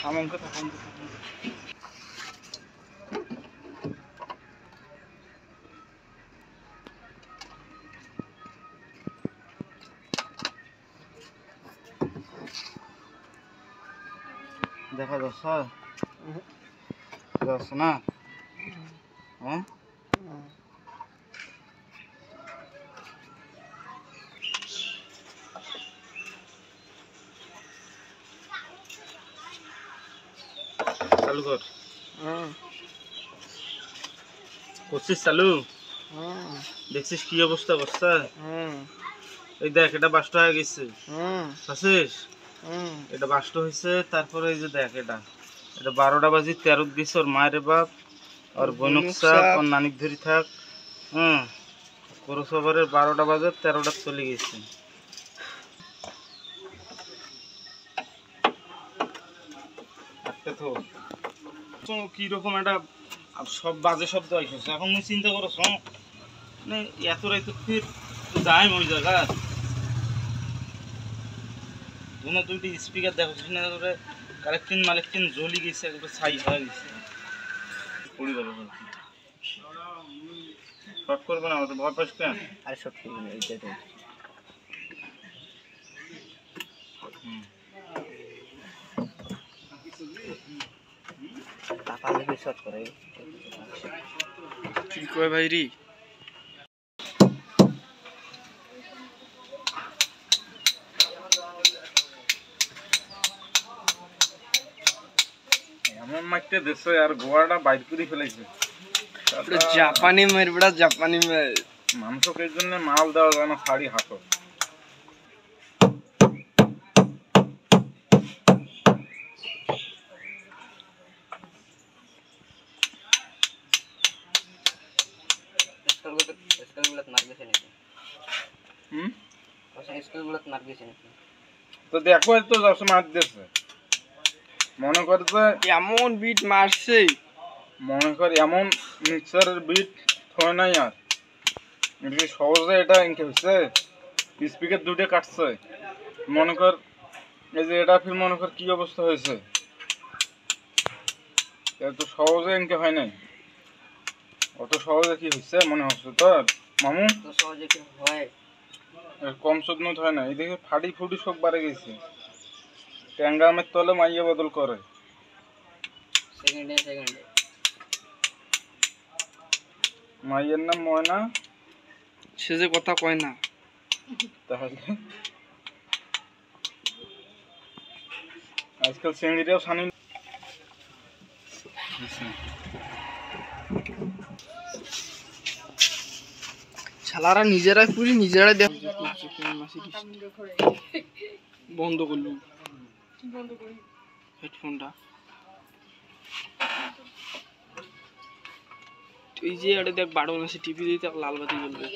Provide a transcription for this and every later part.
থামঙ্কে থাকুন দেখা যাচ্ছে না হ্যাঁ চালু কর করছিস চালু দেখছিস কি অবস্থা এই দেখ এটা বাষ্ট হয়ে গেছে বুঝছিস এটা বাষ্ট হয়েছে তারপরে এই যে দেখ এটা 12টা বাজি 13 দিছে ওর মায়ের বাপ আর বনুক সাপ আর নানিক ধরি থাক পৌরসভারের 12টা বাজে 13টা চলে গেছে কিরকম একটা সব বাজে শব্দ আসছে এখন চিন্তা করো মানে এত রাইতে ফির যাই ওই জায়গা দুটো দুইটি স্পিকার দেখছিস না করে কালেকটিন মালেকটিন জ্বলি গেছে একবার ছাই হয়ে গেছে পড়ে যাবে শর্ট করবে না আমাদের ভয় পাস কেন আরে শর্ট করবে না এইটাই টাকা লেগে শর্ট করে কি কয় ভাই রি এমন মাইতে দেশে আর গোয়াটা বাইর করে ফেলেছে জাপানি মার বড় জাপানি মার মাংসকে জন্য মাল দেওয়া যায় না শাড়ি হাঁটো তো দেখো তো যাচ্ছে মার দিয়েছে মনে করে যে এমন বিট মারছে মনে কর এমন মিক্সারের বিট হয় নাই আর এটা সহজে এটা ইনকে হচ্ছে স্পিকার দুটো কাটছে মনে কর এই যে এটা ফির মনে কর কি অবস্থা হয়েছে এত সহজে ইনকে হয় নাই অত সহজে কি হচ্ছে মনে হচ্ছে তোর মামু তো সহজে কি হয় কম সদনত হয় না এদিকে ফাটি ফুটি সব বাড়ে গেছে ট্যাঙ্গামের তলে মাইয়া বদল করে সেকেন্ডে মাইয়ের নাম ময়না সে যে কথা কয় না তাহলে আজকাল চিংড়িটাও ছানি শালারা নিজেরাই পুরি নিজেরাই দেখ বন্ধ করলু হেডফোনটা এই যে এটা দেখ 12 মাসে টিভি দিতে লাল বাতি জ্বলবে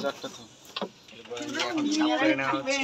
চারটা তো এবার এখন সাপ করে নেওয়া হচ্ছে